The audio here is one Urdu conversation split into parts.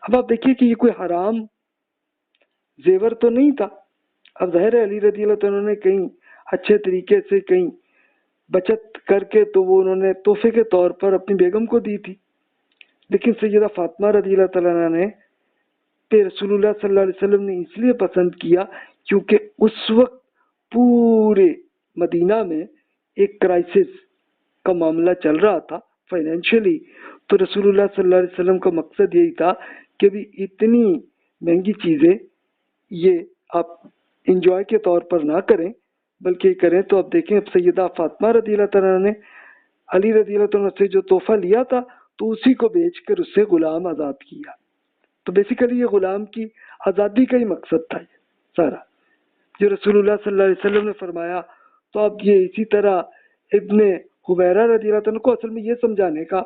اب آپ دیکھیے کہ یہ کوئی حرام زیور تو نہیں تھا. اب ظاہر ہے علی رضی اللہ عنہ نے کہیں اچھے طریقے سے کہیں بچت کر کے تو وہ انہوں نے تحفے کے طور پر اپنی بیگم کو دی تھی. لیکن سیدہ فاطمہ رضی اللہ تعالیٰ عنہ نے پہ رسول اللہ صلی اللہ علیہ وسلم نے اس لیے پسند کیا کیونکہ اس وقت پورے مدینہ میں ایک کرائسس کا معاملہ چل رہا تھا فائنینشلی. تو رسول اللہ صلی اللہ علیہ وسلم کا مقصد یہی تھا کہ بھی اتنی مہنگی چیزیں یہ آپ انجوائے کے طور پر نہ کریں بلکہ یہ کریں. تو اب دیکھیں اب سیدہ فاطمہ رضی اللہ تعالیٰ نے علی رضی اللہ تعالیٰ سے جو تحفہ لیا تھا تو اسی کو بیچ کر اس سے غلام آزاد کیا. تو بیسیکلی یہ غلام کی آزادی کا ہی مقصد تھا یہ سارا جو رسول اللہ صلی اللہ علیہ وسلم نے فرمایا. تو اب یہ اسی طرح ابن حبیرہ رضی اللہ عنہ کو اصل میں یہ سمجھانے کا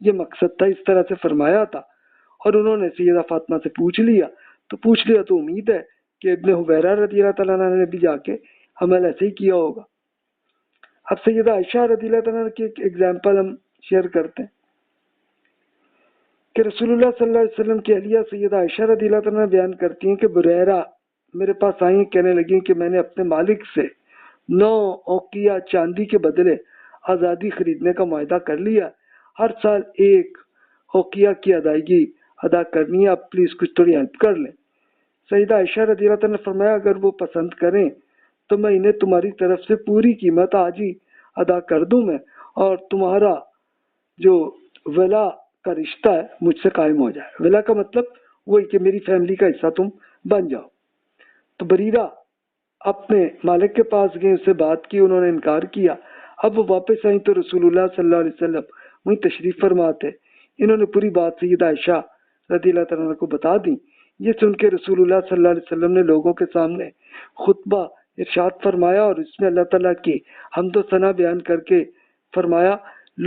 یہ مقصد تھا, اس طرح سے فرمایا تھا. اور انہوں نے سیدہ فاطمہ سے پوچھ لیا تو امید ہے کہ ابن حبیرہ رضی اللہ تعالیٰ عنہ نے بھی جا کے عمل ایسے ہی کیا ہوگا. اب سیدہ عائشہ رضی اللہ تعالیٰ عنہ کی ایک ایگزامپل ہم شیئر کرتے ہیں کہ رسول اللہ صلی اللہ علیہ وسلم کی اہلیہ سیدہ عائشہ رضی اللہ تعالیٰ عنہ بیان کرتی ہیں کہ بریرہ میرے پاس آئیں کہنے لگیں کہ میں نے اپنے مالک سے 9 اوقیہ چاندی کے بدلے آزادی خریدنے کا معاہدہ کر لیا. ہر سال 1 اوقیہ کی ادائیگی ادا کرنی ہے, آپ پلیز کچھ تھوڑی ہیلپ کر لیں. سیدہ عائشہ رضی اللہ تعالیٰ نے فرمایا اگر وہ پسند کریں تو میں انہیں تمہاری طرف سے پوری قیمت آج ہی ادا کر دوں میں, اور تمہارا جو ولا کا رشتہ ہے مجھ سے قائم ہو جائے. ولا کا مطلب وہی کہ میری فیملی کا حصہ تم بن جاؤ. تو بریرہ اپنے مالک کے پاس گئے, اس سے بات کی, انہوں نے انکار کیا. اب وہ واپس آئیں تو رسول اللہ صلی اللہ علیہ وسلم وہیں تشریف فرما تھے. انہوں نے پوری بات سیدہ عائشہ رضی اللہ تعالیٰ عنہ کو بتا دی. یہ سن کے رسول اللہ صلی اللہ علیہ وسلم نے لوگوں کے سامنے خطبہ ارشاد فرمایا اور اس میں اللہ تعالیٰ کی حمد و ثنا بیان کر کے فرمایا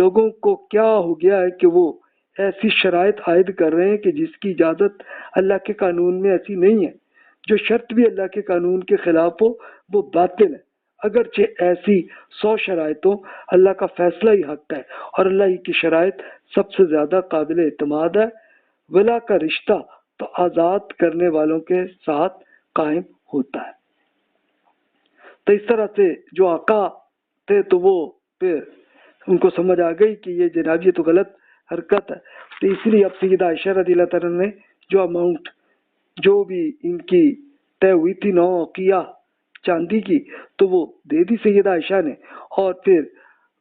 لوگوں کو کیا ہو گیا ہے کہ وہ ایسی شرائط عائد کر رہے ہیں کہ جس کی اجازت اللہ کے قانون میں ایسی نہیں ہے. جو شرط بھی اللہ کے قانون کے خلاف ہو وہ باطل ہے, اگرچہ ایسی 100 شرائط ہو. اللہ کا فیصلہ ہی حق ہے اور اللہ ہی کی شرائط سب سے زیادہ قابل اعتماد ہے. ولا کا رشتہ تو آزاد کرنے والوں کے ساتھ قائم ہوتا ہے. تو اس طرح سے جو آقا تھے تو وہ پھر ان کو سمجھ آ گئی کہ یہ جناب یہ تو غلط حرکت ہے. تو اس لیے اب سیدہ عائشہ رضی اللہ تعالیٰ نے جو اماؤنٹ جو بھی ان کی طے ہوئی تھی 9 اوقیہ چاندی کی تو وہ دے دی سیدہ عائشہ نے. اور پھر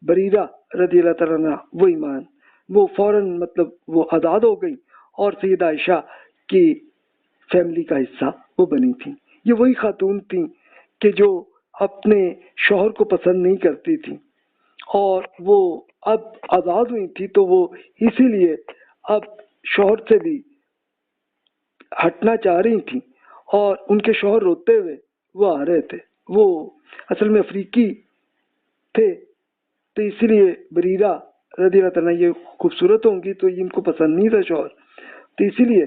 بریرہ رضی اللہ تعالیٰ عنہ وہ ایمان وہ فوراً مطلب وہ آزاد ہو گئی اور سیدہ عائشہ کی فیملی کا حصہ وہ بنی تھی. یہ وہی خاتون تھیں کہ جو اپنے شوہر کو پسند نہیں کرتی تھی اور وہ اب آزاد ہوئی تھی تو وہ اسی لیے اب شوہر سے بھی ہٹنا چاہ رہی تھیں اور ان کے شوہر روتے ہوئے وہ آ رہے تھے. وہ اصل میں افریقی تھے تو اسی لیے بریرہ رضی اللہ تعالیٰ یہ خوبصورت ہوں گی تو ان کو پسند نہیں تھا شوہر, تو اسی لیے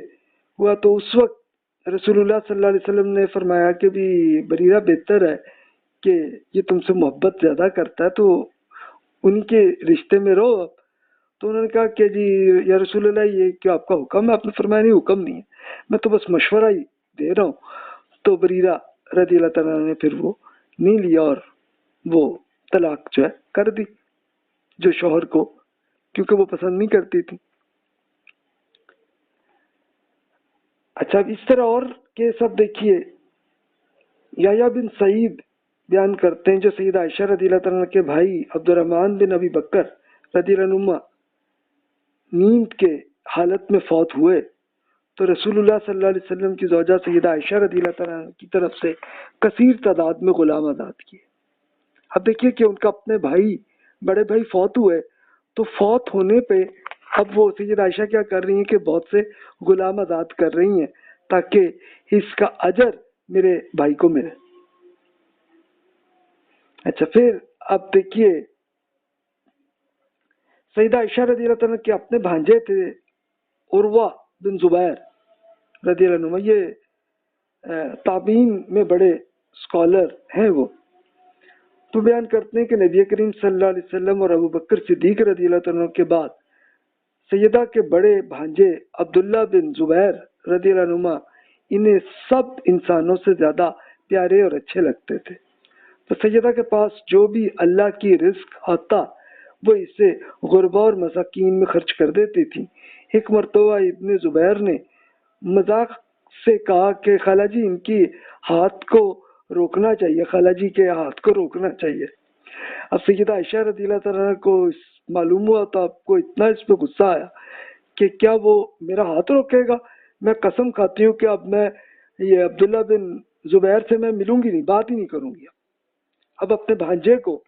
ہوا. تو اس وقت رسول اللہ صلی اللہ علیہ وسلم نے فرمایا کہ بھی بریرہ بہتر ہے کہ یہ تم سے محبت زیادہ کرتا ہے تو انہی کے رشتے میں رہو. تو انہوں نے کہا کہ جی یا رسول اللہ یہ کیا آپ کا حکم ہے؟ آپ نے فرمایا نہیں حکم نہیں ہے, میں تو بس مشورہ ہی دے رہا ہوں. تو بریرہ رضی اللہ تعالیٰ نے پھر وہ نہیں لیا اور وہ طلاق جو ہے کر دی جو شوہر کو, کیونکہ وہ پسند نہیں کرتی تھی. اچھا اب اس طرح اور کیس اب دیکھیے یحییٰ بن سعید بیان کرتے ہیں جو سیدہ عائشہ رضی اللہ تعالیٰ کے بھائی عبد الرحمن بن ابی بکر رضی اللہ عنہما نیند کے حالت میں فوت ہوئے تو رسول اللہ صلی اللہ علیہ وسلم کی زوجہ سیدہ عائشہ رضی اللہ تعالیٰ کی طرف سے کثیر تعداد میں غلام آزاد کیے. اب دیکھیے کہ ان کا اپنے بھائی بڑے بھائی فوت ہوئے تو فوت ہونے پہ اب وہ سیدہ عائشہ کیا کر رہی ہیں کہ بہت سے غلام آزاد کر رہی ہیں تاکہ اس کا اجر میرے بھائی کو ملے. اچھا پھر اب دیکھیے سیدہ عائشہ رضی اللہ تعالیٰ کے اپنے بھانجے تھے عروہ بن زبیر رضی اللہ عنہ, یہ تابعین میں بڑے اسکالر ہیں. وہ تو بیان کرتے ہیں کہ نبی کریم صلی اللہ علیہ وسلم اور ابو بکر صدیق رضی اللہ عنہ کے بعد سیدہ کے بڑے بھانجے عبداللہ بن زبیر رضی اللہ عنہما انہیں سب انسانوں سے زیادہ پیارے اور اچھے لگتے تھے، تو سیدہ کے پاس جو بھی اللہ کی رزق آتا وہ اسے غربا اور مساکین میں خرچ کر دیتی تھی۔ ایک مرتبہ ابن زبیر نے مذاق سے کہا کہ خالہ جی ان کی ہاتھ کو روکنا چاہیے، خالہ جی کے ہاتھ کو روکنا چاہیے۔ اب سیدہ عائشہ رضی اللہ تعالیٰ کو معلوم ہوا تو آپ کو اتنا اس پہ غصہ آیا کہ کیا وہ میرا ہاتھ روکے گا؟ میں قسم کھاتی ہوں کہ اب میں یہ عبداللہ بن زبیر سے میں ملوں گی نہیں، بات ہی نہیں کروں گی۔ اب اپنے بھانجے کو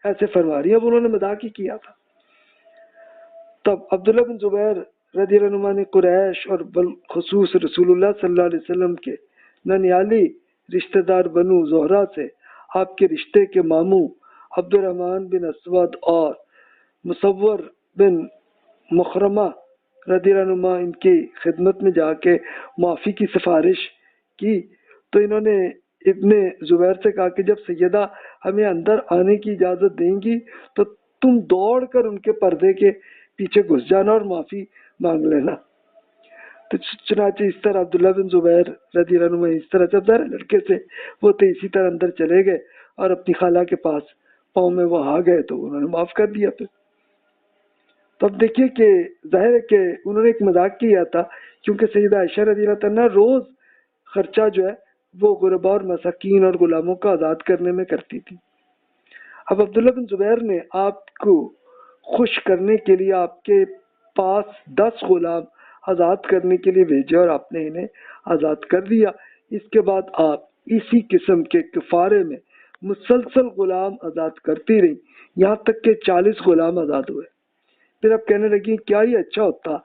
ایسے فرما رہی ہیں، اب انہوں نے مذاق ہی کیا تھا۔ تب عبداللہ بن زبیر رضی اللہ عنہ نے قریش اور بالخصوص رسول اللہ صلی اللہ علیہ وسلم کے ننیالی رشتہ دار بنو زہرہ سے آپ کے رشتے کے ماموں عبد الرحمن بن اسود اور مصور بن مخرمہ رضی اللہ عنہ ان کی خدمت میں جا کے معافی کی سفارش کی، تو انہوں نے ابن زبیر سے کہا کہ جب سیدہ ہمیں اندر آنے کی اجازت دیں گی تو تم دوڑ کر ان کے پردے کے پیچھے گھس جانا اور معافی مانگ لینا۔ تو چنانچہ اس طرح عبداللہ بن زبیر رضی اللہ عنہ اس طرح جب لڑکے سے وہ تو اسی طرح اندر چلے گئے اور اپنی خالہ کے پاس پاؤں میں وہ آ گئے تو انہوں نے معاف کر دیا۔ پھر تو اب دیکھیے کہ ظاہر ہے کہ انہوں نے ایک مذاق کیا تھا، کیونکہ سیدہ عائشہ رضی اللہ تعالیٰ روز خرچہ جو ہے وہ غربا اور مساکین اور غلاموں کا آزاد کرنے میں کرتی تھی۔ اب عبداللہ بن زبیر نے آپ کو خوش کرنے کے لیے آپ کے پاس 10 غلام آزاد کرنے کے لیے بھیجے اور آپ نے انہیں آزاد کر دیا۔ اس کے بعد آپ اسی قسم کے کفارے میں مسلسل غلام آزاد کرتی رہی، یہاں تک کہ 40 غلام آزاد ہوئے۔ پھر اب کہنے لگی کیا یہ اچھا ہوتا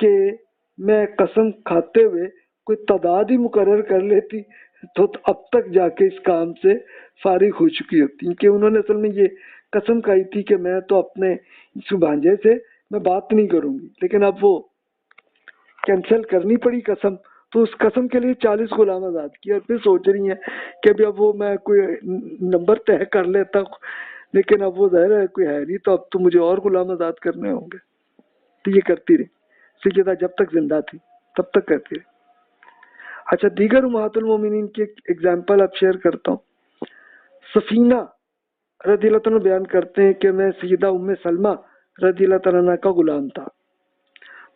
کہ میں قسم کھاتے ہوئے کوئی تعداد ہی مقرر کر لیتی تو اب تک جا کے اس کام سے فارغ ہو چکی ہوتی، کہ انہوں نے اصل میں یہ قسم کھائی تھی کہ میں تو اپنے اس بھانجے سے میں بات نہیں کروں گی، لیکن اب وہ کینسل کرنی پڑی قسم، تو اس قسم کے لیے 40 غلام آزاد کیا، اور پھر سوچ رہی ہیں کہ ابھی اب وہ میں کوئی نمبر طے کر لیتا ہوں، لیکن اب وہ ظاہر ہے کوئی ہے نہیں، تو اب تو مجھے اور غلام آزاد کرنے ہوں گے۔ تو یہ کرتی رہی سیدہ جب تک زندہ تھی تب تک کرتی رہی۔ اچھا، دیگر امہات المومنین کی ایک ایگزامپل اب شیئر کرتا ہوں۔ سفینہ رضی اللہ تعالیٰ بیان کرتے ہیں کہ میں سیدہ ام سلمہ رضی اللہ تعالیٰ کا غلام تھا،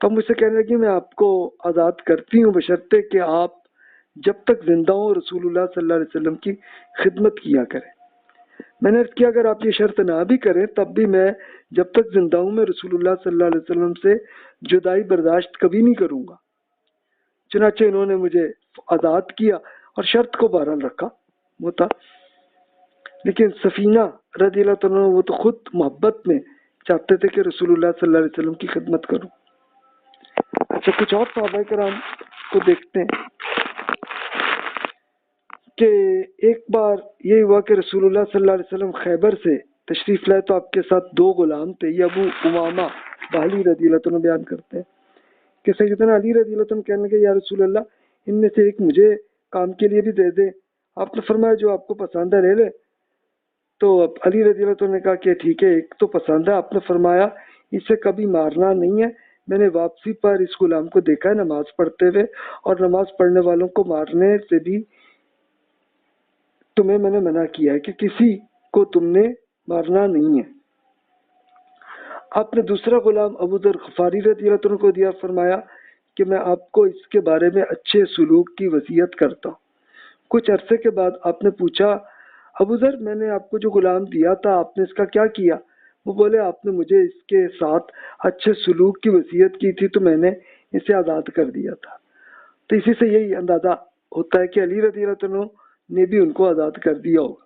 تو مجھ سے کہنے لگی میں آپ کو آزاد کرتی ہوں بشرطے کہ آپ جب تک زندہ ہوں رسول اللہ صلی اللہ علیہ وسلم کی خدمت کیا کریں۔ میں نے عرض کیا اگر آپ یہ شرط نہ بھی کریں تب بھی میں جب تک زندہ ہوں میں رسول اللہ صلی اللہ علیہ وسلم سے جدائی برداشت کبھی نہیں کروں گا۔ چنانچہ انہوں نے مجھے آزاد کیا اور شرط کو بہرحال رکھا ہوتا، لیکن سفینہ رضی اللہ عنہ وہ تو خود محبت میں چاہتے تھے کہ رسول اللہ صلی اللہ علیہ وسلم کی خدمت کروں۔ اچھا، کچھ اور صحابہ کرام کو دیکھتے ہیں کہ ایک بار یہ ہوا کہ رسول اللہ صلی اللہ علیہ وسلم خیبر سے تشریف لائے تو آپ کے ساتھ 2 غلام تھے۔ یہ ابو امامہ باہلی رضی اللہ عنہ بیان کرتے ہیں کہ سیدنا علی رضی اللہ عنہ کہنے لگے یا رسول اللہ ان میں سے ایک مجھے کام کے لیے بھی دے دیں۔ آپ نے فرمایا جو آپ کو پسند ہے لے لے۔ تو علی رضی اللہ عنہ نے کہا کہ ٹھیک ہے، ایک تو پسند ہے۔ آپ نے فرمایا اسے کبھی مارنا نہیں ہے، میں نے واپسی پر اس غلام کو دیکھا ہے نماز پڑھتے ہوئے، اور نماز پڑھنے والوں کو مارنے سے بھی تمہیں میں نے منع کیا ہے کہ کسی کو تم نے مارنا نہیں ہے۔ آپ نے دوسرا غلام ابو ذر غفاری رضی اللہ عنہ کو دیا، فرمایا کہ میں آپ کو اس کے بارے میں اچھے سلوک کی وصیت کرتا ہوں۔ کچھ عرصے کے بعد آپ نے پوچھا ابو ذر میں نے آپ کو جو غلام دیا تھا آپ نے اس کا کیا کیا؟ وہ بولے آپ نے مجھے اس کے ساتھ اچھے سلوک کی وصیت کی تھی تو میں نے اسے آزاد کر دیا تھا۔ تو اسی سے یہی اندازہ ہوتا ہے کہ علی رضی اللہ عنہ نے بھی ان کو آزاد کر دیا ہوگا۔